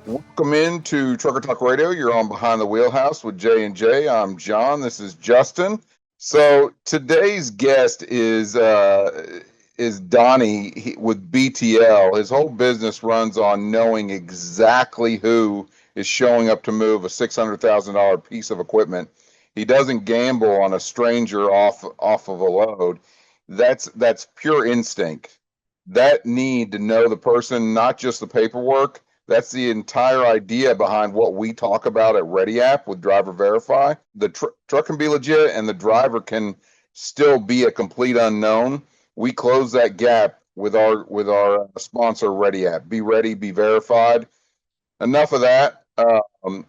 Welcome into Trucker Talk Radio. You're on Behind the Wheelhouse with J and J. I'm John. This is Justin. So today's guest is Donnie with BTL. His whole business runs on knowing exactly who is showing up to move a $600,000 piece of equipment. He doesn't gamble on a stranger off of a load. That's pure instinct. That need to know the person, not just the paperwork. That's the entire idea behind what we talk about at Ready App with Driver Verify. The truck can be legit and the driver can still be a complete unknown. We close that gap with our sponsor Ready App. Be ready, be verified. Enough of that.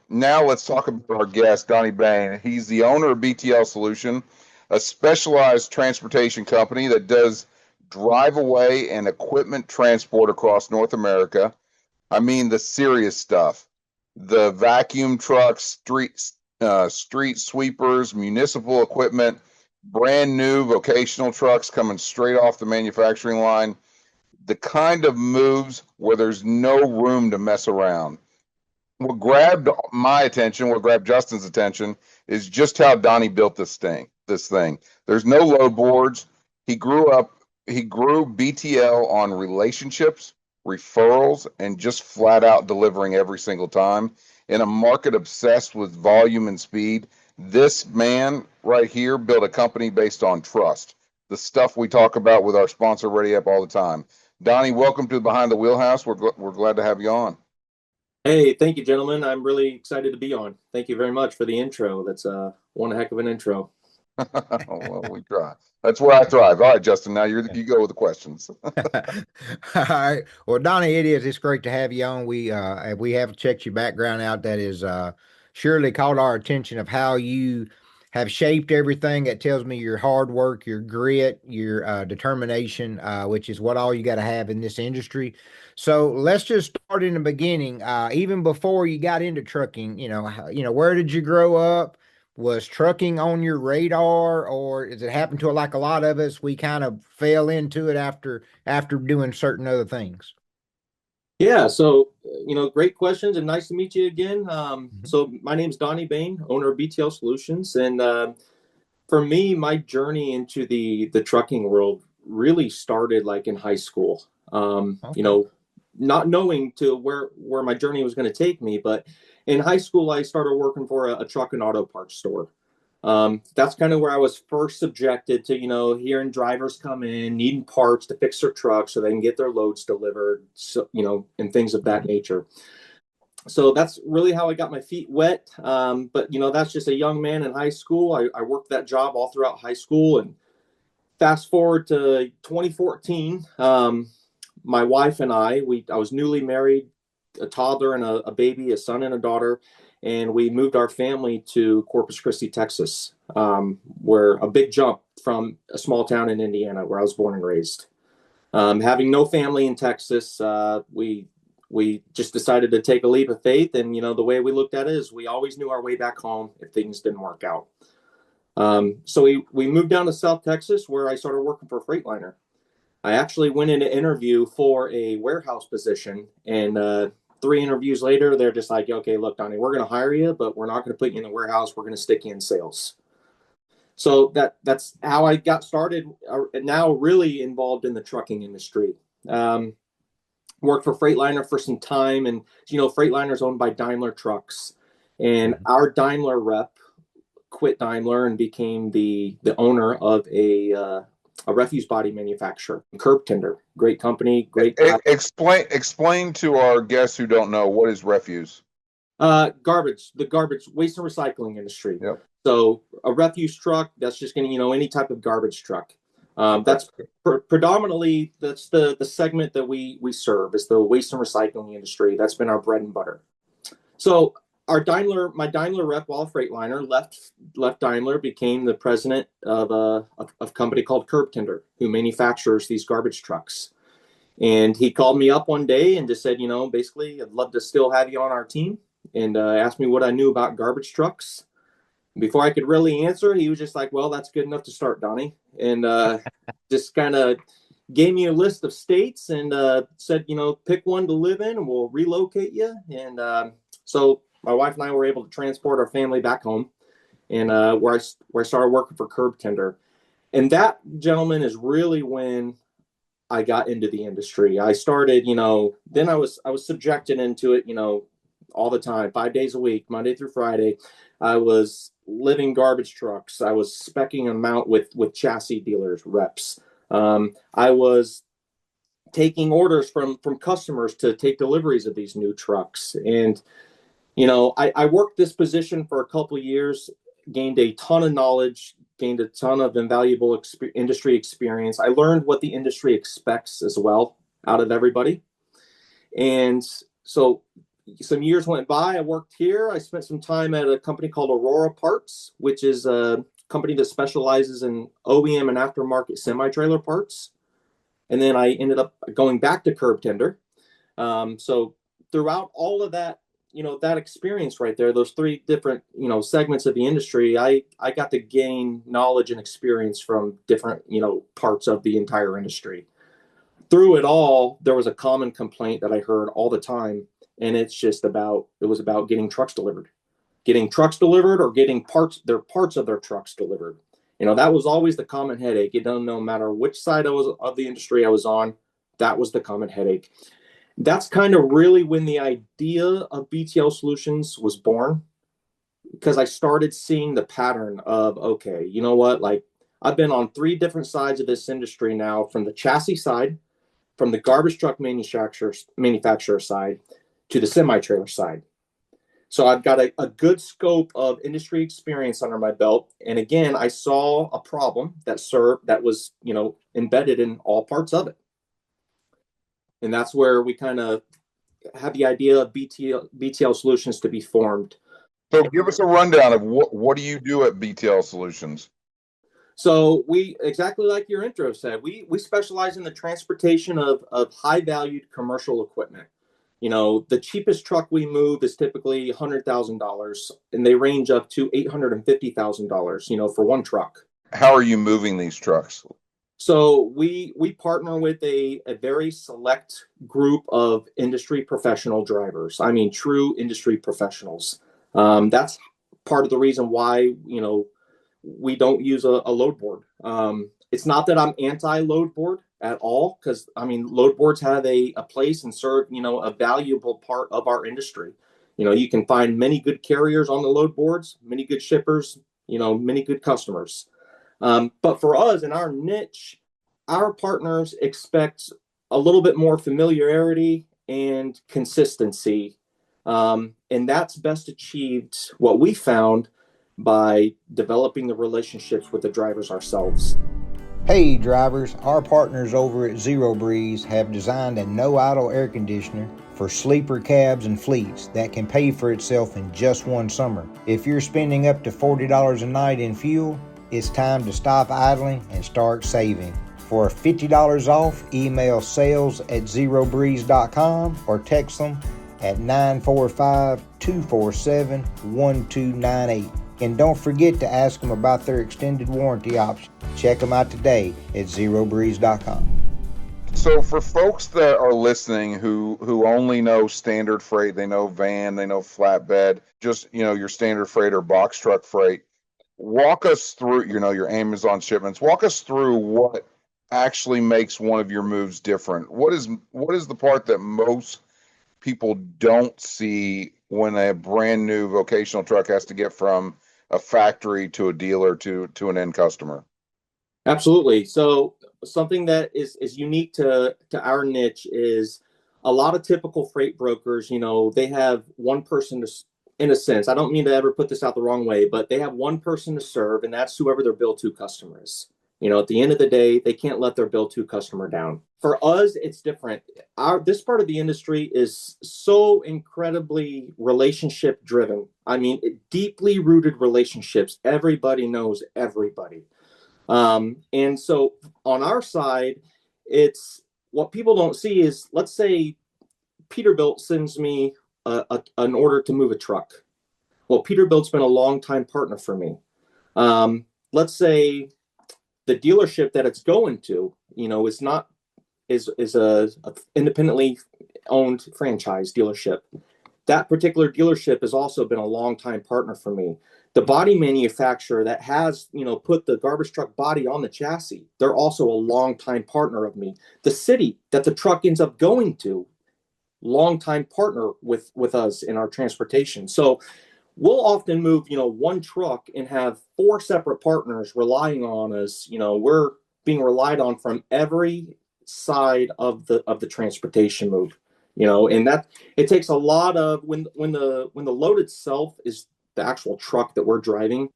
Now let's talk about our guest, Donnie Bain. He's the owner of BTL Solution, a specialized transportation company that does drive away and equipment transport across North America. I mean the serious stuff, the vacuum trucks, street sweepers, municipal equipment, brand new vocational trucks coming straight off the manufacturing line, the kind of moves where there's no room to mess around. What grabbed my attention, what grabbed Justin's attention, is just how Donnie built this thing. There's no load boards. He grew BTL on relationships, referrals, and just flat out delivering every single time. In a market obsessed with volume and speed, this man right here built a company based on trust. The stuff we talk about with our sponsor Ready Up all the time. Donnie, welcome to Behind the Wheelhouse. We're glad to have you on. Hey, thank you, gentlemen. I'm really excited to be on. Thank you very much for the intro. That's one heck of an intro. Well, we try. That's where I thrive. All right, Justin. Now you go with the questions. All right. Well, Donnie, it's great to have you on. We have checked your background out. That is surely caught our attention of how you have shaped everything. That tells me your hard work, your grit, your determination, which is what all you got to have in this industry. So let's just start in the beginning. Even before you got into trucking, where did you grow up? Was trucking on your radar, or does it happen to like a lot of us? We kind of fell into it after doing certain other things. Yeah, so great questions and nice to meet you again. So my name's Donnie Bain, owner of BTL Solutions, and for me, my journey into the trucking world really started like in high school. Okay. Not knowing to where my journey was going to take me, but in high school, I started working for a truck and auto parts store. That's kind of where I was first subjected to, hearing drivers come in, needing parts to fix their trucks so they can get their loads delivered, so, and things of that nature. So that's really how I got my feet wet. But, that's just a young man in high school. I worked that job all throughout high school, and fast forward to 2014, my wife and I was newly married, a toddler and a baby, a son and a daughter, and we moved our family to Corpus Christi, Texas, where a big jump from a small town in Indiana where I was born and raised. Having no family in Texas, we just decided to take a leap of faith, and the way we looked at it is we always knew our way back home if things didn't work out. So we moved down to South Texas, where I started working for Freightliner. I actually went in to interview for a warehouse position, and 3 interviews later, they're just like, okay, look, Donnie, we're going to hire you, but we're not going to put you in the warehouse. We're going to stick you in sales. So that's how I got started, now really involved in the trucking industry. Worked for Freightliner for some time, and Freightliner is owned by Daimler Trucks, and our Daimler rep quit Daimler and became the owner of a refuse body manufacturer, Curb Tender. Great company, great. Explain to our guests who don't know, what is refuse? The garbage, waste and recycling industry. Yep. So a refuse truck, that's just going to, any type of garbage truck. That's predominantly, that's the segment that we serve, is the waste and recycling industry. That's been our bread and butter. So my Daimler rep, while Freightliner, left Daimler, became the president of a company called Curb Tender, who manufactures these garbage trucks. And he called me up one day and just said, basically, I'd love to still have you on our team, and asked me what I knew about garbage trucks. Before I could really answer, he was just like, well, that's good enough to start, Donnie. And just kind of gave me a list of states and said, pick one to live in and we'll relocate you. And so my wife and I were able to transport our family back home, and where I started working for Curb Tender. And that, gentleman, is really when I got into the industry. I started, then I was subjected into it, all the time, 5 days a week, Monday through Friday. I was living garbage trucks. I was speccing them out with chassis dealers, reps. I was taking orders from customers to take deliveries of these new trucks. And, I worked this position for a couple of years, gained a ton of knowledge, gained a ton of invaluable industry experience. I learned what the industry expects as well out of everybody. And so some years went by. I worked here. I spent some time at a company called Aurora Parts, which is a company that specializes in OEM and aftermarket semi-trailer parts. And then I ended up going back to Curb Tender. So throughout all of that, that experience right there, those three different, segments of the industry, I got to gain knowledge and experience from different, parts of the entire industry. Through it all, there was a common complaint that I heard all the time. And it was about getting trucks delivered or getting parts of their trucks delivered. That was always the common headache. No matter which side of the industry I was on, that was the common headache. That's kind of really when the idea of BTL Solutions was born, because I started seeing the pattern of, okay, you know what? Like, I've been on three different sides of this industry now, from the chassis side, from the garbage truck manufacturer side, to the semi-trailer side. So I've got a good scope of industry experience under my belt. And again, I saw a problem that was, embedded in all parts of it. And that's where we kind of had the idea of BTL Solutions to be formed. So give us a rundown of what do you do at BTL Solutions? So we, exactly like your intro said, we specialize in the transportation of high-valued commercial equipment. The cheapest truck we move is typically $100,000, and they range up to $850,000, for one truck. How are you moving these trucks? So we partner with a very select group of industry professional drivers. I mean, true industry professionals. That's part of the reason why, we don't use a load board. It's not that I'm anti-load board at all, because load boards have a place and serve, a valuable part of our industry. You can find many good carriers on the load boards, many good shippers, many good customers. But for us in our niche, our partners expect a little bit more familiarity and consistency. And that's best achieved, what we found, by developing the relationships with the drivers ourselves. Hey drivers, our partners over at Zero Breeze have designed a no idle air conditioner for sleeper cabs and fleets that can pay for itself in just one summer. If you're spending up to $40 a night in fuel, it's time to stop idling and start saving. For $50 off, email sales@zerobreeze.com or text them at 945-247-1298. And don't forget to ask them about their extended warranty option. Check them out today at zerobreeze.com. So for folks that are listening who only know standard freight, they know van, they know flatbed, just, your standard freight or box truck freight, walk us through, your Amazon shipments. Walk us through what actually makes one of your moves different. What is the part that most people don't see when a brand new vocational truck has to get from a factory to a dealer to an end customer? Absolutely. So something that is unique to our niche is a lot of typical freight brokers, they have one person to, in a sense, I don't mean to ever put this out the wrong way, but they have one person to serve, and that's whoever their bill to customer is. At the end of the day, they can't let their bill to customer down. For us, it's different. This part of the industry is so incredibly relationship driven. Deeply rooted relationships. Everybody knows everybody. And so on our side, it's what people don't see is, let's say Peterbilt sends me an order to move a truck. Well, Peterbilt's been a long-time partner for me. Let's say the dealership that it's going to, is not is a independently owned franchise dealership. That particular dealership has also been a longtime partner for me. The body manufacturer that has, put the garbage truck body on the chassis, they're also a longtime partner of me. The city that the truck ends up going to, longtime partner with us in our transportation. So we'll often move, one truck and have 4 separate partners relying on us. We're being relied on from every side of the transportation move. And that it takes a lot of when the load itself is the actual truck that we're driving.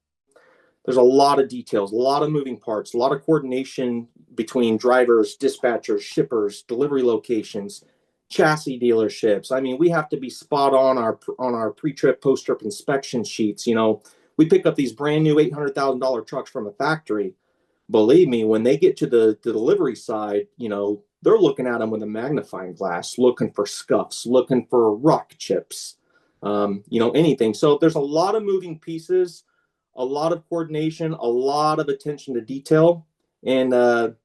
There's a lot of details, a lot of moving parts, a lot of coordination between drivers, dispatchers, shippers, delivery locations, chassis dealerships. I mean, we have to be spot on our pre-trip, post-trip inspection sheets. We pick up these brand new $800,000 trucks from a factory. Believe me, when they get to the delivery side, they're looking at them with a magnifying glass, looking for scuffs, looking for rock chips, anything. So there's a lot of moving pieces, a lot of coordination, a lot of attention to detail. And, a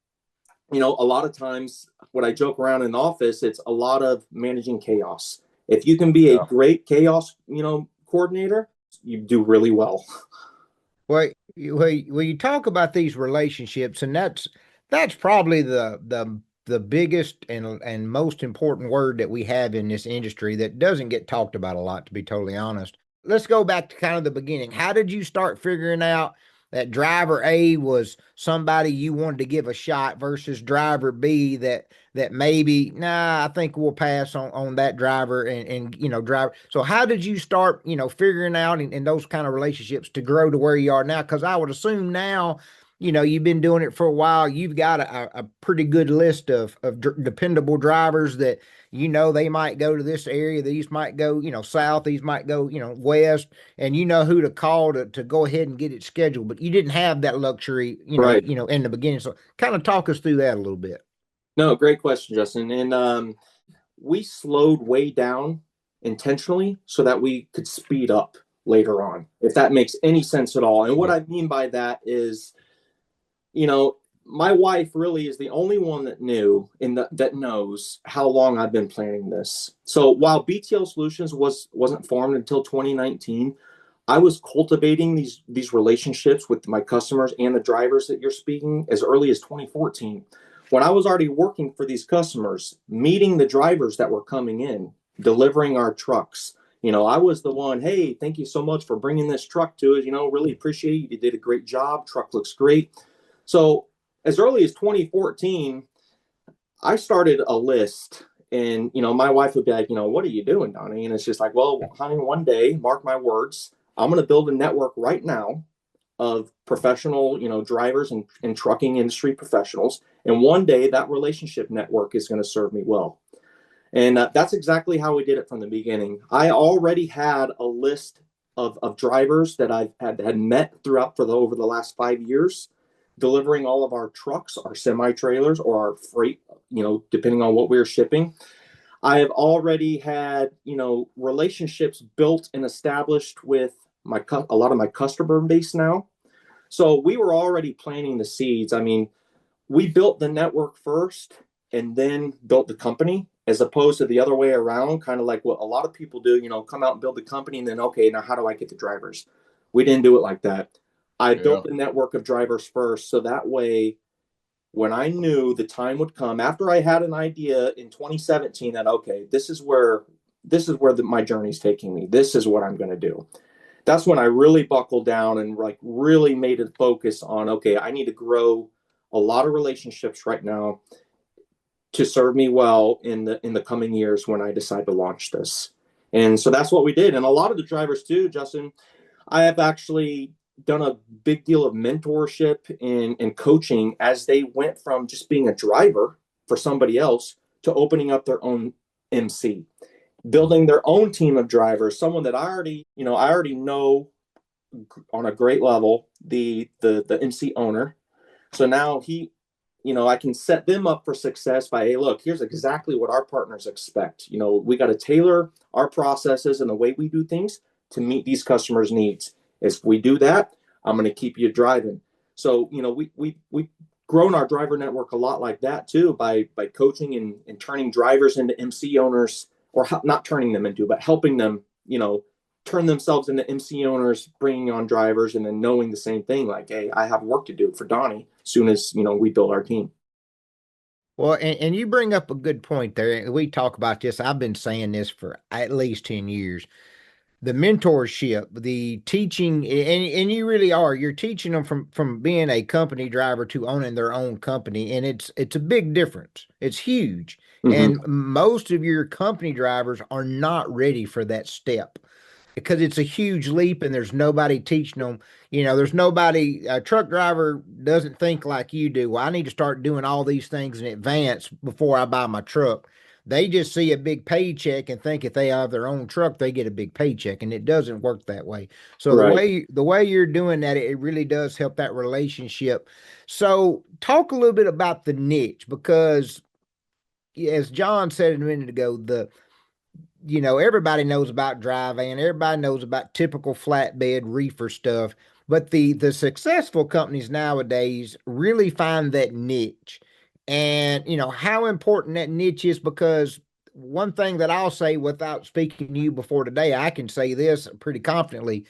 lot of times when I joke around in the office, it's a lot of managing chaos. If you can be a great chaos, coordinator, you do really well. Well, you talk about these relationships, and that's probably the biggest and most important word that we have in this industry that doesn't get talked about a lot, to be totally honest. Let's go back to kind of the beginning. How did you start figuring out that driver A was somebody you wanted to give a shot versus driver B that maybe, I think we'll pass on that driver and driver. So how did you start, figuring out in those kind of relationships to grow to where you are now? Because I would assume now, you've been doing it for a while. You've got a pretty good list of dependable drivers that, they might go to this area. These might go, south. These might go, west. And you know who to call to go ahead and get it scheduled. But you didn't have that luxury, Right. In the beginning. So kind of talk us through that a little bit. No, great question, Justin. And we slowed way down intentionally so that we could speed up later on, if that makes any sense at all. And what I mean by that is, my wife really is the only one that that knows how long I've been planning this. So while BTL Solutions wasn't formed until 2019, I was cultivating these relationships with my customers and the drivers that you're speaking as early as 2014. When I was already working for these customers, meeting the drivers that were coming in, delivering our trucks. I was the one, hey, thank you so much for bringing this truck to us. Really appreciate it. You did a great job. Truck looks great. So as early as 2014, I started a list, and, my wife would be like, what are you doing, Donnie? And it's just like, well, honey, one day, mark my words, I'm going to build a network right now of professional, drivers and trucking industry professionals. And one day that relationship network is going to serve me well. And that's exactly how we did it from the beginning. I already had a list of drivers that I've had met over the last 5 years, delivering all of our trucks, our semi-trailers, or our freight, depending on what we're shipping. I have already had, relationships built and established with a lot of my customer base now. So we were already planting the seeds. I mean, we built the network first and then built the company, as opposed to the other way around, kind of like what a lot of people do, come out and build the company and then, okay, now how do I get the drivers? We didn't do it like that. I built the network of drivers first. So that way, when I knew the time would come after I had an idea in 2017 that, okay, this is where my journey's taking me. This is what I'm going to do. That's when I really buckled down and really made a focus on, okay, I need to grow a lot of relationships right now to serve me well in the coming years when I decide to launch this. And so that's what we did. And a lot of the drivers too, Justin, I have actually done a big deal of mentorship and coaching as they went from just being a driver for somebody else to opening up their own MC, building their own team of drivers, someone that I already know on a great level, the MC owner. So now I can set them up for success by, hey, look, here's exactly what our partners expect. We got to tailor our processes and the way we do things to meet these customers' needs. If we do that, I'm going to keep you driving. So, we grown our driver network a lot like that too, by coaching and turning drivers into MC owners, or not turning them into, but helping them, turn themselves into MC owners, bringing on drivers, and then knowing the same thing, like, hey, I have work to do for Donnie as soon as, we build our team. Well, and you bring up a good point there. We talk about this. I've been saying this for at least 10 years. The mentorship, the teaching, and you really are. You're teaching them from being a company driver to owning their own company, and it's a big difference. It's huge. And most of your company drivers are not ready for that step because it's a huge leap and there's nobody teaching them. There's nobody, a truck driver doesn't think like you do. Well, I need to start doing all these things in advance before I buy my truck. They just see a big paycheck and think if they have their own truck, they get a big paycheck, and it doesn't work that way. So Right. the way you're doing that, it really does help that relationship. So talk a little bit about the niche, because as John said a minute ago, everybody knows about dry van, everybody knows about typical flatbed reefer stuff, but the successful companies nowadays really find that niche. And how important that niche is, because one thing that I'll say without speaking to you before today, I can say this pretty confidently: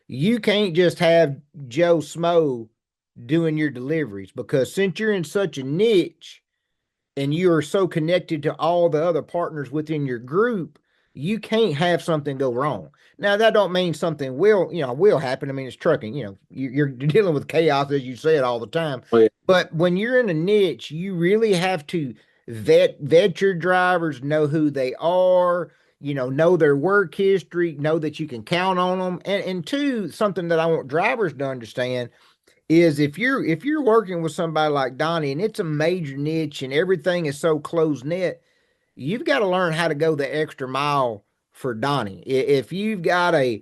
you can't just have Joe Smo doing your deliveries, because since you're in such a niche and you are so connected to all the other partners within your group, you can't have something go wrong. Now, that don't mean something will happen. I mean, it's trucking. You're dealing with chaos, as you said, all the time. Oh, yeah. But when you're in a niche, you really have to vet your drivers, know who they are, know their work history, know that you can count on them. And two, something that I want drivers to understand is, if you're working with somebody like Donnie and it's a major niche and everything is so close knit, you've got to learn how to go the extra mile for Donnie. If you've got a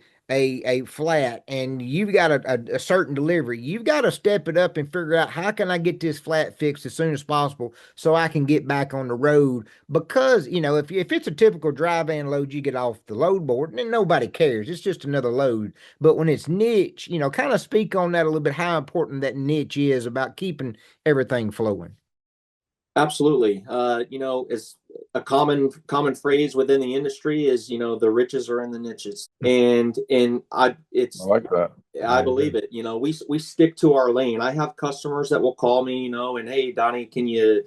flat and you've got a certain delivery, you've got to step it up and figure out, how can I get this flat fixed as soon as possible so I can get back on the road? Because if it's a typical dry van load, you get off the load board and nobody cares. It's just another load. But when it's niche, kind of speak on that a little bit, how important that niche is about keeping everything flowing. Absolutely. It's a common phrase within the industry is, the riches are in the niches. And I like that. I believe it. We stick to our lane. I have customers that will call me, and, hey, Donnie, can you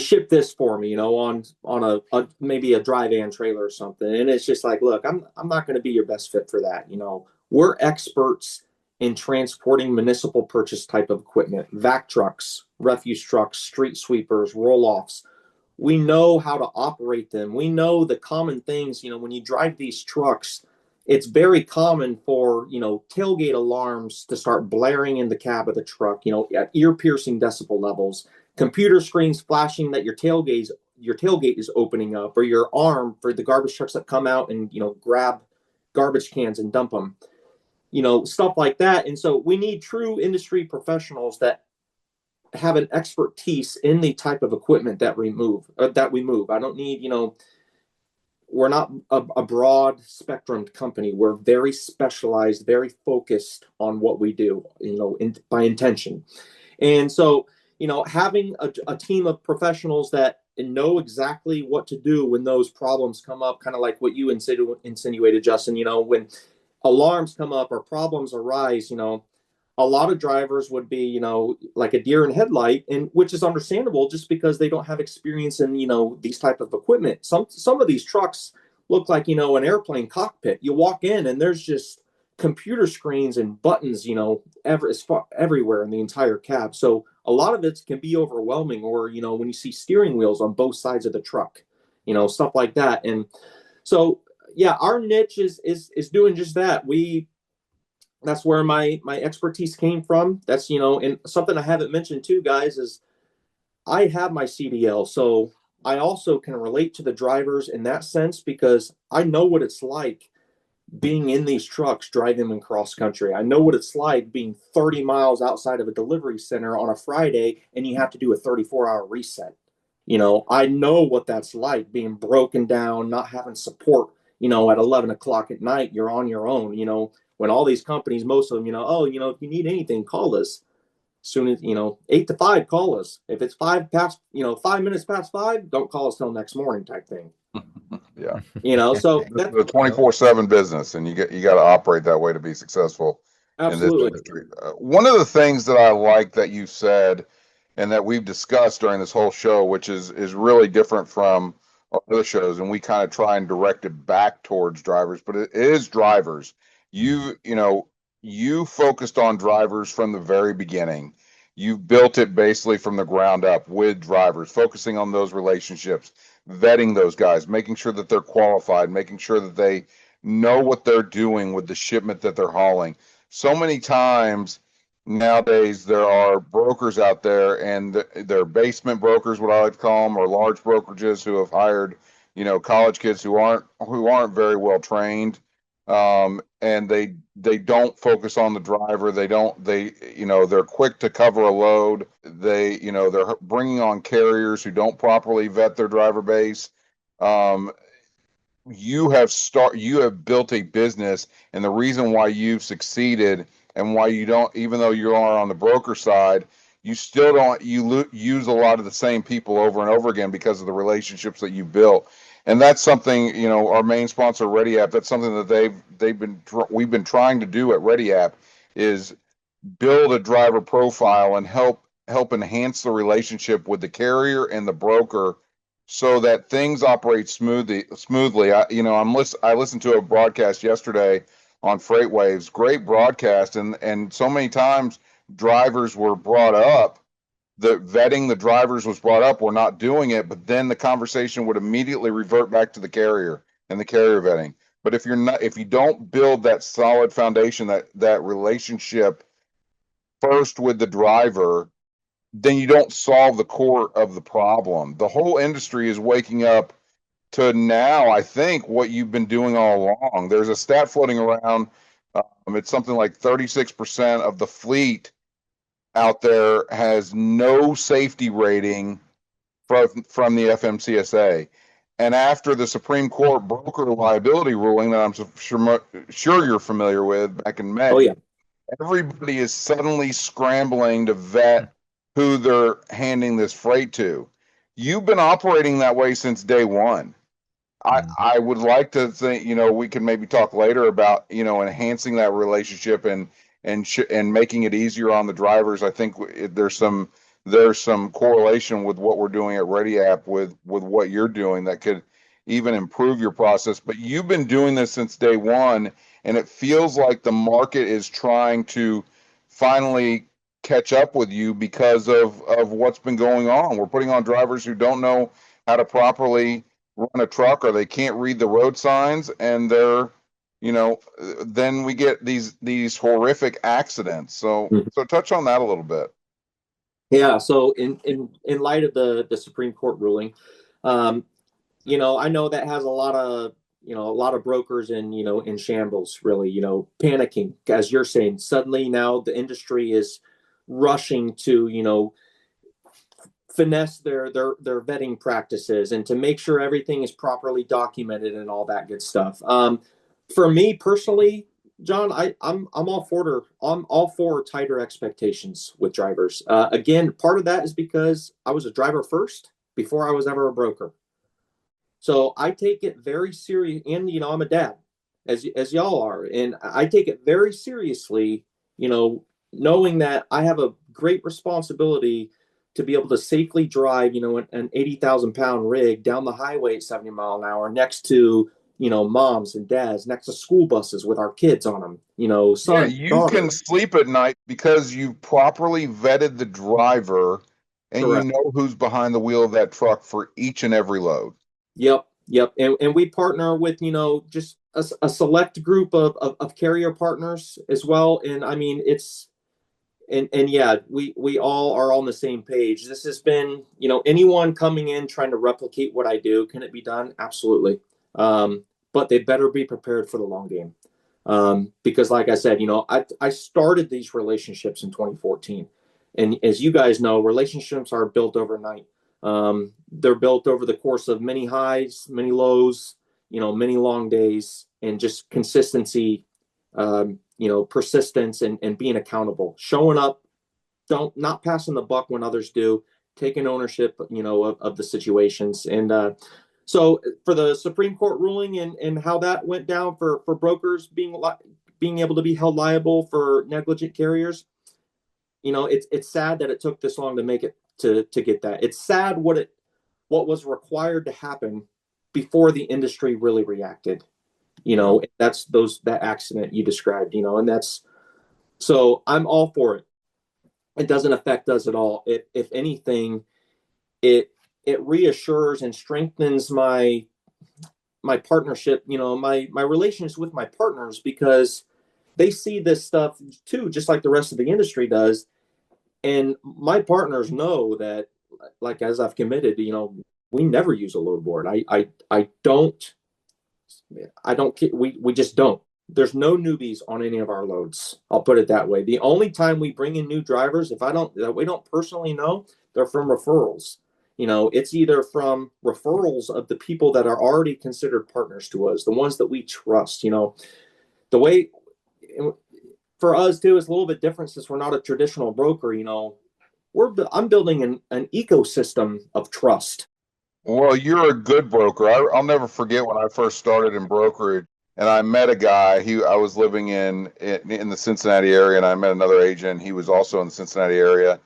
ship this for me, on a maybe a dry van trailer or something? And it's just like, look, I'm not going to be your best fit for that. We're experts in transporting municipal purchase type of equipment, vac trucks, refuse trucks, street sweepers, roll-offs. We know how to operate them. We know the common things. When you drive these trucks, it's very common for, tailgate alarms to start blaring in the cab of the truck, at ear-piercing decibel levels, computer screens flashing that your tailgate is opening up, or your arm for the garbage trucks that come out and, grab garbage cans and dump them, stuff like that. And so we need true industry professionals that have an expertise in the type of equipment that we move. I don't need, we're not a broad spectrum company. We're very specialized, very focused on what we do, by intention. And so, having a team of professionals that know exactly what to do when those problems come up, kind of like what you insinuated, Justin, when alarms come up or problems arise, a lot of drivers would be, like a deer in headlight, and which is understandable just because they don't have experience in, these type of equipment. Some of these trucks look like, an airplane cockpit. You walk in and there's just computer screens and buttons, everywhere in the entire cab. So a lot of it can be overwhelming, or, when you see steering wheels on both sides of the truck, stuff like that. And so, yeah, our niche is doing just that. That's where my expertise came from. That's, and something I haven't mentioned too, guys, is I have my CDL. So I also can relate to the drivers in that sense, because I know what it's like being in these trucks, driving them cross country. I know what it's like being 30 miles outside of a delivery center on a Friday and you have to do a 34-hour reset. I know what that's like, being broken down, not having support, at 11 o'clock at night, you're on your own, when all these companies, most of them, oh, if you need anything, call us. Soon as, 8 to 5, call us. If it's 5 minutes past 5, don't call us till next morning type thing. Yeah. So This that's is a 24/7 business, and you got to operate that way to be successful in this absolutely. industry. One of the things that I like that you said and that we've discussed during this whole show, which is really different from our other shows, and we kind of try and direct it back towards drivers, but it is drivers. You focused on drivers from the very beginning. You built it basically from the ground up with drivers, focusing on those relationships, vetting those guys, making sure that they're qualified, making sure that they know what they're doing with the shipment that they're hauling. So many times nowadays there are brokers out there, and they're basement brokers, what I like to call them, or large brokerages who have hired, college kids who aren't very well trained, and they don't focus on the driver. They're quick to cover a load. They're bringing on carriers who don't properly vet their driver base. Um, you have built a business, and the reason why you've succeeded and why you don't, even though you are on the broker side, you still don't use a lot of the same people over and over again because of the relationships that you built. And that's something, our main sponsor Ready App, that's something that we've been trying to do at Ready App, is build a driver profile and help enhance the relationship with the carrier and the broker so that things operate smoothly. I listened to a broadcast yesterday on FreightWaves, great broadcast, and so many times drivers were brought up, the vetting the drivers was brought up, we're not doing it, but then the conversation would immediately revert back to the carrier and the carrier vetting. But if you don't build that solid foundation, that relationship first with the driver, then you don't solve the core of the problem. The whole industry is waking up to now, I think, what you've been doing all along. There's a stat floating around. It's something like 36% of the fleet out there has no safety rating from the FMCSA. And after the Supreme Court broker liability ruling that I'm sure you're familiar with back in May, Oh yeah. everybody is suddenly scrambling to vet who they're handing this freight to. You've been operating that way since day one. I would like to think, we can maybe talk later about, enhancing that relationship and making it easier on the drivers. I think there's some correlation with what we're doing at Ready App with what you're doing that could even improve your process. But you've been doing this since day one, and it feels like the market is trying to finally catch up with you because of what's been going on. We're putting on drivers who don't know how to properly run a truck, or they can't read the road signs, and then we get these horrific accidents. So touch on that a little bit. Yeah. So in light of the Supreme Court ruling, I know that has a lot of brokers in shambles, really, panicking, as you're saying. Suddenly now the industry is rushing to, finesse their vetting practices and to make sure everything is properly documented and all that good stuff. For me personally, John, I'm all for tighter expectations with drivers. Again, part of that is because I was a driver first before I was ever a broker. So I take it very serious, and I'm a dad, as y'all are, and I take it very seriously. Knowing that I have a great responsibility to be able to safely drive, an 80,000-pound rig down the highway at 70 mile an hour next to, moms and dads, next to school buses with our kids on them, son. Yeah, you can sleep at night because you properly vetted the driver, and Correct. you know who's behind the wheel of that truck for each and every load. Yep. And we partner with, just a select group of carrier partners as well. And I mean, and yeah, we all are on the same page. This has been, anyone coming in trying to replicate what I do. Can it be done? Absolutely. But they better be prepared for the long game. Because like I said, I started these relationships in 2014. And as you guys know, relationships are built overnight. They're built over the course of many highs, many lows, many long days, and just consistency, persistence, and being accountable, showing up don't not passing the buck when others do, taking ownership, of the situations. And so for the Supreme Court ruling and how that went down for brokers being able to be held liable for negligent carriers, it's sad that it took this long to make it to get that. It's sad what was required to happen before the industry really reacted. That's that accident you described, and so I'm all for it. It doesn't affect us at all. If anything, it reassures and strengthens my partnership, my relations with my partners, because they see this stuff too, just like the rest of the industry does. And my partners know that, like, as I've committed, we never use a load board. I don't, we just don't. There's no newbies on any of our loads. I'll put it that way. The only time we bring in new drivers, that we don't personally know, they're from referrals. It's either from referrals of the people that are already considered partners to us, the ones that we trust. The way for us too is a little bit different, since we're not a traditional broker. I'm building an ecosystem of trust. Well, you're a good broker. I'll never forget when I first started in brokerage, and I met a guy. I was living in the Cincinnati area, and I met another agent. He was also in the Cincinnati area,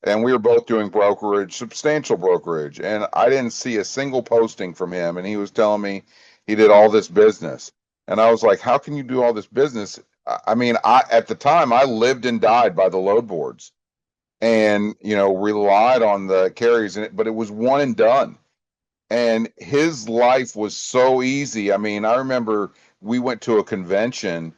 and we were both doing brokerage, substantial brokerage, and I didn't see a single posting from him. And he was telling me he did all this business, and I was like, "How can you do all this business?" I mean, at the time I lived and died by the load boards, and relied on the carriers in it, but it was one and done. And his life was so easy. I mean, I remember we went to a convention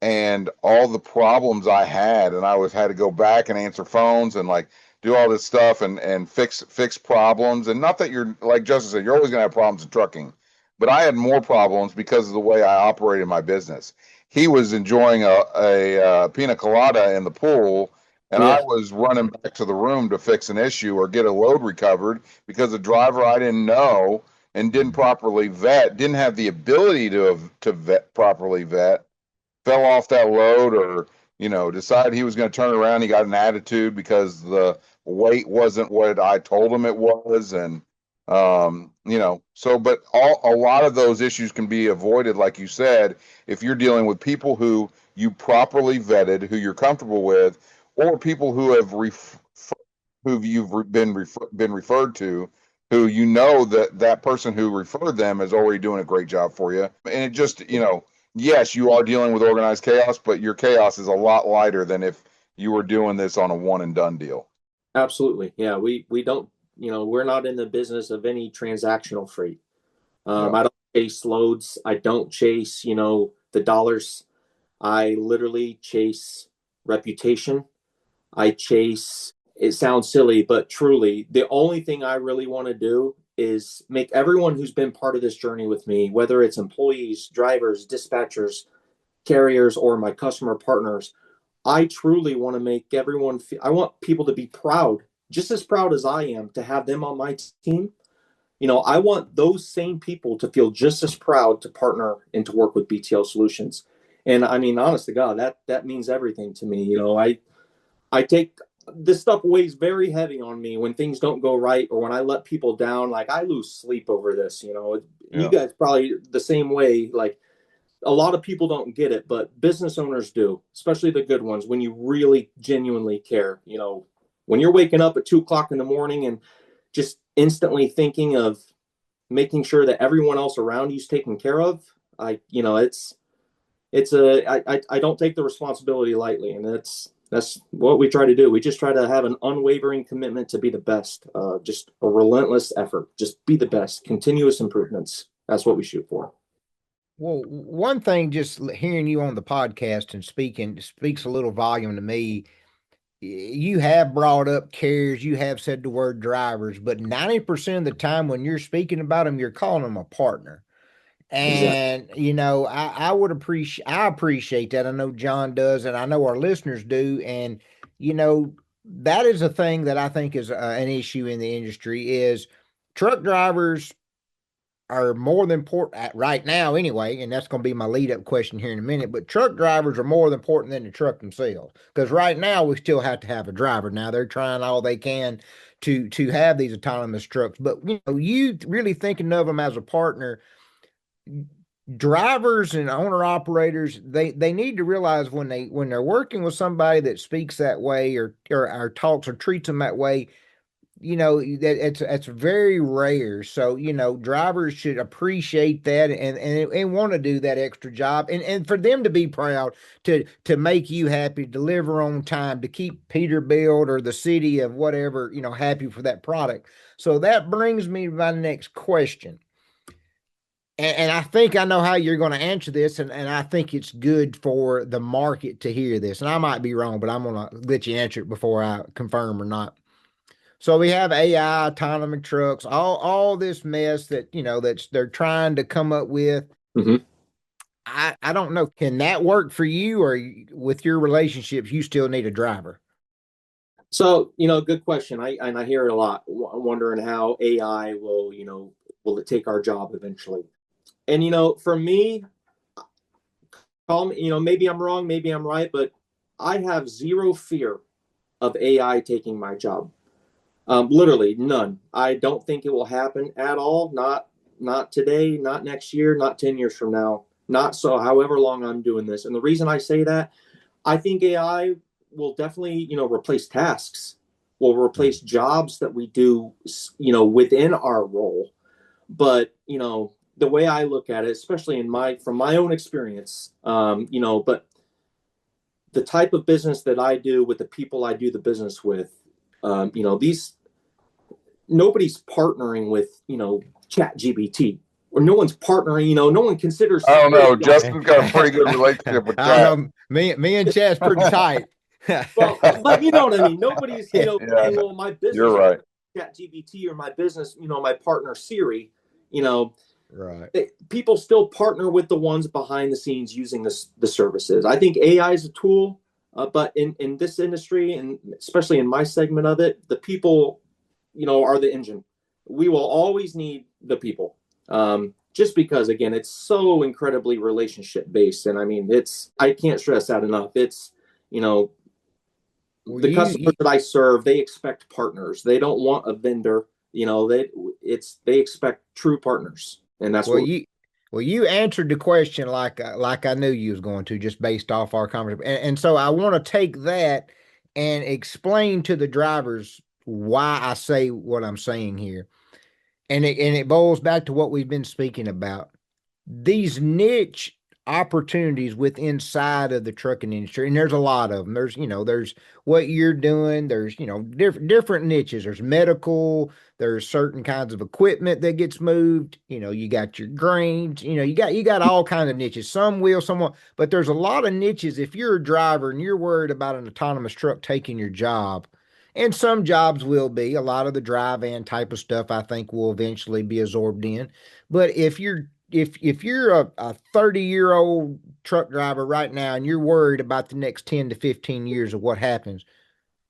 and all the problems I had, and had to go back and answer phones and like do all this stuff and fix problems. And not that you're, like Justin said, you're always gonna have problems in trucking, but I had more problems because of the way I operated my business. He was enjoying a pina colada in the pool, and I Yeah. was running back to the room to fix an issue or get a load recovered because the driver I didn't know and didn't have the ability to properly vet, fell off that load, or decided he was going to turn around. He got an attitude because the weight wasn't what I told him it was. And but a lot of those issues can be avoided, like you said, if you're dealing with people who you properly vetted, who you're comfortable with, or people who have who you've been referred to, who that person who referred them is already doing a great job for you. And it just, yes, you are dealing with organized chaos, but your chaos is a lot lighter than if you were doing this on a one and done deal. Absolutely. Yeah. We don't, we're not in the business of any transactional freight. I don't chase loads. I don't chase, the dollars. I literally chase reputation. It sounds silly, but truly, the only thing I really want to do is make everyone who's been part of this journey with me, whether it's employees, drivers, dispatchers, carriers, or my customer partners, I truly want to make everyone I want people to be proud, just as proud as I am to have them on my team. I want those same people to feel just as proud to partner and to work with BTL Solutions. And I mean, honest to God, that means everything to me. I take this stuff weighs very heavy on me when things don't go right or when I let people down. Like, I lose sleep over this. You guys probably the same way. Like, a lot of people don't get it, but business owners do, especially the good ones. When you really genuinely care, when you're waking up at 2 o'clock in the morning and just instantly thinking of making sure that everyone else around you is taken care of. I don't take the responsibility lightly, and that's what we try to do. We just try to have an unwavering commitment to be the best, just a relentless effort, just be the best, continuous improvements. That's what we shoot for. Well, one thing, just hearing you on the podcast and speaks a little volume to me. You have brought up carriers, you have said the word drivers, but 90% of the time when you're speaking about them, you're calling them a partner. And exactly. I appreciate that. I know John does, and I know our listeners do. And that is a thing that I think is an issue in the industry is truck drivers are more than important right now anyway, and that's going to be my lead up question here in a minute. But truck drivers are more important than the truck themselves, because right now we still have to have a driver. Now they're trying all they can to have these autonomous trucks, but you really thinking of them as a partner. Drivers and owner operators, they need to realize when they're working with somebody that speaks that way or talks or treats them that way, that it's very rare. So drivers should appreciate that and want to do that extra job, and for them to be proud to make you happy, deliver on time, to keep Peterbilt or the city of whatever happy for that product. So that brings me to my next question. And I think I know how you're going to answer this, and I think it's good for the market to hear this. And I might be wrong, but I'm going to let you answer it before I confirm or not. So we have AI, autonomous trucks, all this mess that they're trying to come up with. Mm-hmm. I don't know. Can that work for you, or with your relationships, you still need a driver? So, good question. I hear it a lot. Wondering how AI will it take our job eventually? And for me, maybe I'm wrong, maybe I'm right, but I have zero fear of AI taking my job. Literally none. I don't think it will happen at all. Not today, not next year, not 10 years from now, not so however long I'm doing this. And the reason I say that, I think AI will definitely, replace tasks, will replace jobs that we do, within our role. But, the way I look at it, especially from my own experience, but the type of business that I do with the people I do the business with, nobody's partnering with, ChatGPT, or no one's partnering, no one considers. I don't know. Justin's got a pretty good relationship with I Chat. know me and Chat's pretty tight. Well, but you know what I mean? Nobody's, Yeah, saying, well, my business, you're right. ChatGPT, or my business, my partner Siri, right. People still partner with the ones behind the scenes using the services. I think AI is a tool, but in this industry, and especially in my segment of it, the people, are the engine. We will always need the people, just because, again, it's so incredibly relationship based. And I mean, I can't stress that enough. It's, the customers that I serve, they expect partners. They don't want a vendor. They expect true partners, and that's you answered the question like I knew you was going to, just based off our conversation. And so I want to take that and explain to the drivers why I say what I'm saying here. And it boils back to what we've been speaking about. These niche opportunities within inside of the trucking industry, and there's a lot of them. There's what you're doing. There's different niches. There's medical. There's certain kinds of equipment that gets moved. You got your grains. You got all kinds of niches. Some will, some won't. But there's a lot of niches. If you're a driver and you're worried about an autonomous truck taking your job, and some jobs will be, a lot of the drive-in type of stuff I think will eventually be absorbed in. But if you're a 30-year-old truck driver right now and you're worried about the next 10 to 15 years of what happens,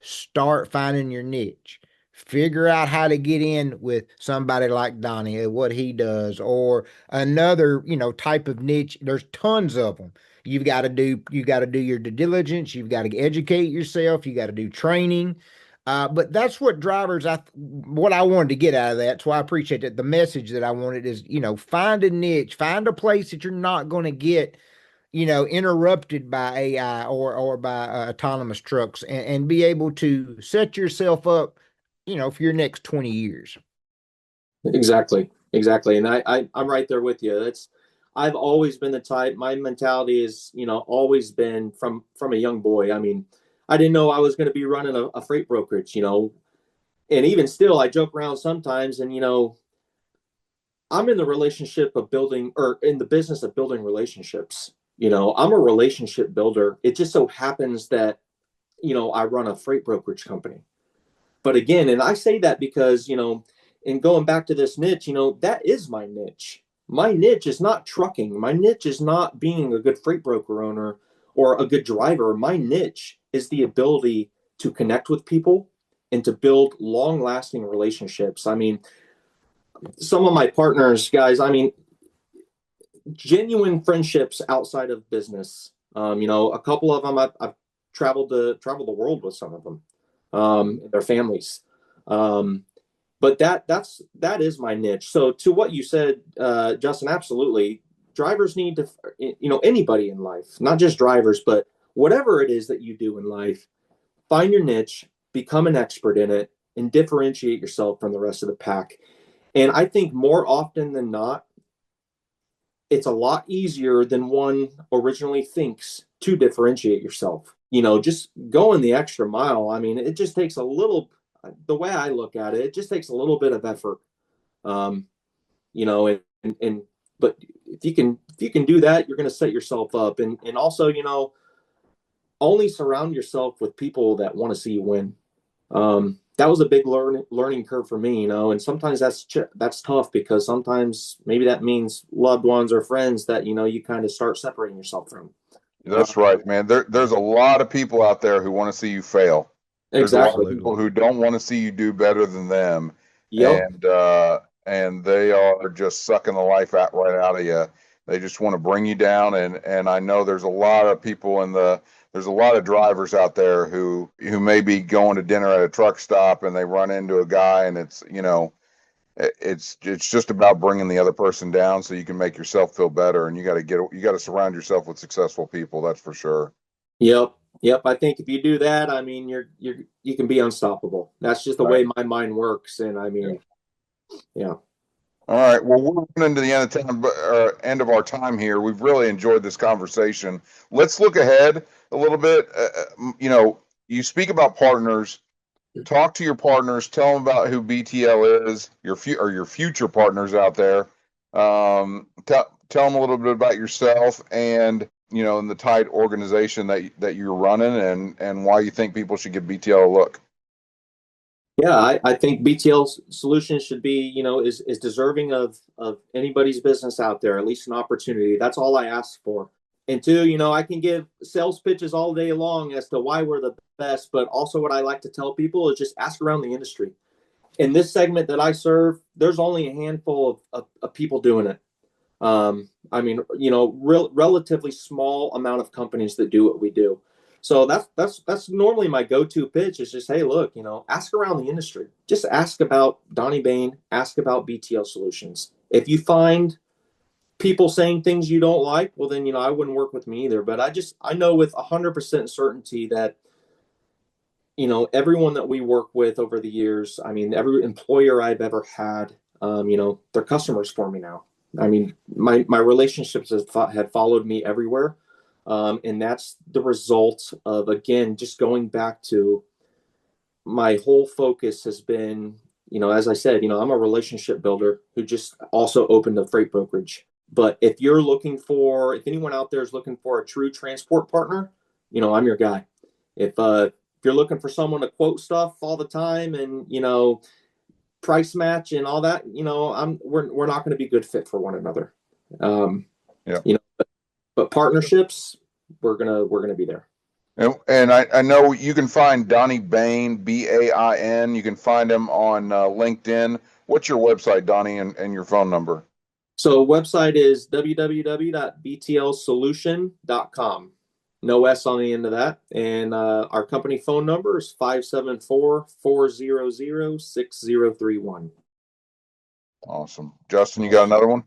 start finding your niche. Figure out how to get in with somebody like Donnie, what he does, or another, type of niche. There's tons of them. You got to do your due diligence. You've got to educate yourself. You got to do training. But that's what drivers, what I wanted to get out of that. So I appreciate that. The message that I wanted is, find a niche, find a place that you're not going to get, interrupted by AI or by autonomous trucks, and be able to set yourself up, for your next 20 years. Exactly. And I'm right there with you. I've always been the type, my mentality is, always been from a young boy. I mean, I didn't know I was going to be running a freight brokerage, and even still I joke around sometimes, and, I'm in the relationship of building, or in the business of building relationships. I'm a relationship builder. It just so happens that, I run a freight brokerage company. But again, and I say that because, in going back to this niche, that is my niche. My niche is not trucking. My niche is not being a good freight broker owner or a good driver. My niche is the ability to connect with people and to build long-lasting relationships. I mean, some of my partners, guys, I mean, genuine friendships outside of business. A couple of them I've traveled the world with some of them, their families. But that is my niche. So to what you said, Justin, absolutely. Drivers need to, anybody in life, not just drivers, but whatever it is that you do in life, find your niche, become an expert in it, and differentiate yourself from the rest of the pack. And I think more often than not, it's a lot easier than one originally thinks to differentiate yourself. Just going the extra mile. I mean, it just takes a little, the way I look at it, it just takes a little bit of effort. Um, and but if you can do that, you're going to set yourself up. And also, only surround yourself with people that want to see you win. That was a big learning curve for me, and sometimes that's tough, because sometimes maybe that means loved ones or friends that, you kind of start separating yourself from. That's right, man. There's a lot of people out there who want to see you fail. There's a lot of Exactly. people who don't want to see you do better than them, Yep. and they are just sucking the life right out of you. They just want to bring you down, and I know there's a lot of people there's a lot of drivers out there who may be going to dinner at a truck stop, and they run into a guy, and it's just about bringing the other person down so you can make yourself feel better, and you got to surround yourself with successful people. That's for sure. Yep. I think if you do that, I mean, you can be unstoppable. That's just the way my mind works. And I mean, yeah. All right. Well, we're running to the end of our time here. We've really enjoyed this conversation. Let's look ahead a little bit. You speak about partners. Talk to your partners. Tell them about who BTL is. Your future partners out there. Tell them a little bit about yourself and and the tight organization that you're running, and why you think people should give BTL a look. Yeah, I think BTL Solutions should be, is deserving of anybody's business out there, at least an opportunity. That's all I ask for. And two, I can give sales pitches all day long as to why we're the best, but also what I like to tell people is just ask around the industry. In this segment that I serve, there's only a handful of people doing it. I mean, relatively small amount of companies that do what we do. So that's normally my go-to pitch is just, hey, look, ask around the industry. Just ask about Donnie Bain, ask about BTL Solutions. If you find people saying things you don't like, well, then, I wouldn't work with me either. But I know with 100% certainty that, everyone that we work with over the years, I mean, every employer I've ever had, they're customers for me now. I mean, my relationships have followed me everywhere. And that's the result of, again, just going back to my whole focus has been, as I said, I'm a relationship builder who just also opened a freight brokerage. But if anyone out there is looking for a true transport partner, I'm your guy. If you're looking for someone to quote stuff all the time and, price match and all that, we're not going to be a good fit for one another. But partnerships, we're gonna be there. And I know you can find Donnie Bain, Bain. You can find him on LinkedIn. What's your website, Donnie, and your phone number? So website is www.btlsolution.com. No S on the end of that. And our company phone number is 574-400-6031. Awesome. Justin, you got another one?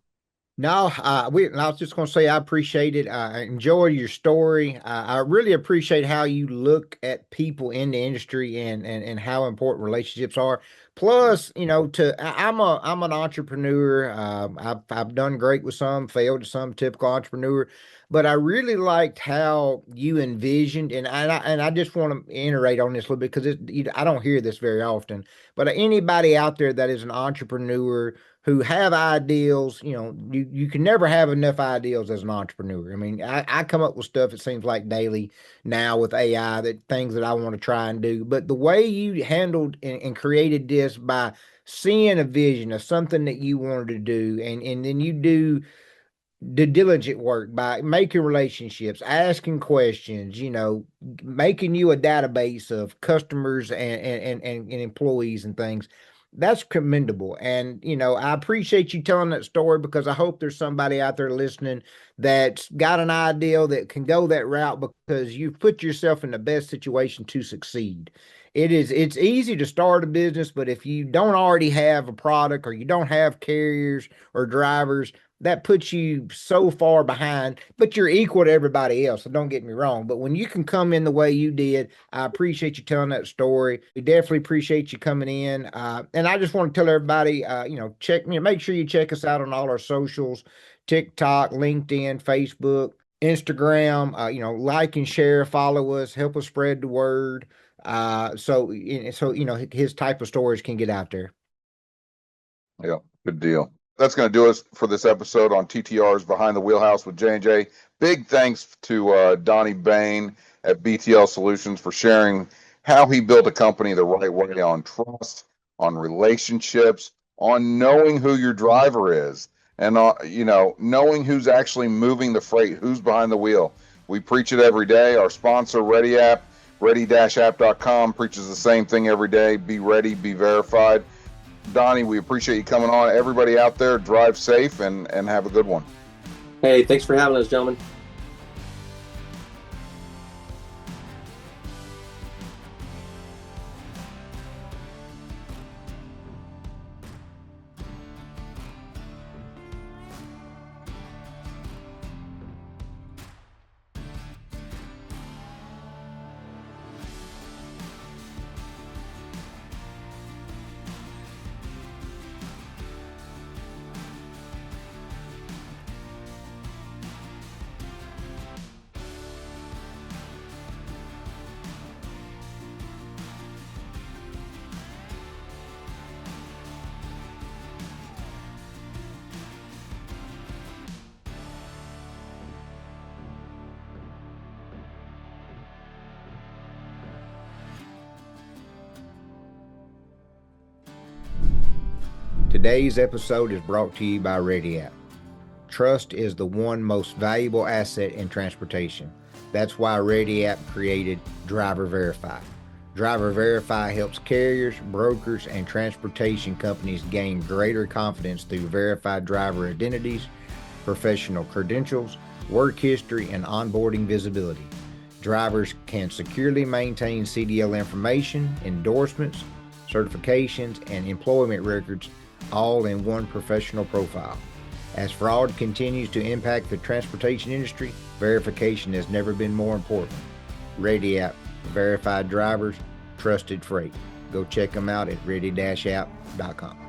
No, I was just going to say I appreciate it. I enjoy your story. I really appreciate how you look at people in the industry and how important relationships are. Plus, I'm an entrepreneur. I've done great with some, failed to some, typical entrepreneur. But I really liked how you envisioned, and I just want to iterate on this a little bit because I don't hear this very often. But anybody out there that is an entrepreneur who have ideals, you can never have enough ideals as an entrepreneur. I mean, I come up with stuff, it seems like daily now with AI, that things that I want to try and do. But the way you handled and created this by seeing a vision of something that you wanted to do, and then you do the diligent work by making relationships, asking questions, making you a database of customers and employees and things. that's commendable. And, I appreciate you telling that story, because I hope there's somebody out there listening that's got an idea that can go that route, because you've put yourself in the best situation to succeed. It's easy to start a business, but if you don't already have a product, or you don't have carriers or drivers, that puts you so far behind, but you're equal to everybody else. So don't get me wrong. But when you can come in the way you did, I appreciate you telling that story. We definitely appreciate you coming in. And I just want to tell everybody, make sure you check us out on all our socials: TikTok, LinkedIn, Facebook, Instagram. Like and share, follow us, help us spread the word. So his type of stories can get out there. Yeah, good deal. That's going to do us for this episode on TTR's Behind the Wheelhouse with J&J. Big thanks to Donnie Bain at BTL Solutions for sharing how he built a company the right way, on trust, on relationships, on knowing who your driver is, and knowing who's actually moving the freight, who's behind the wheel. We preach it every day. Our sponsor, Ready App, ready-app.com, preaches the same thing every day: be ready, be verified. Donnie, we appreciate you coming on. Everybody out there, drive safe and have a good one. Hey, thanks for having us, gentlemen. Today's episode is brought to you by Ready App. Trust is the one most valuable asset in transportation. That's why Ready App created Driver Verify. Driver Verify helps carriers, brokers, and transportation companies gain greater confidence through verified driver identities, professional credentials, work history, and onboarding visibility. Drivers can securely maintain CDL information, endorsements, certifications, and employment records, all in one professional profile. As fraud continues to impact the transportation industry, verification has never been more important. Ready App, verified drivers, trusted freight. Go check them out at ready-app.com.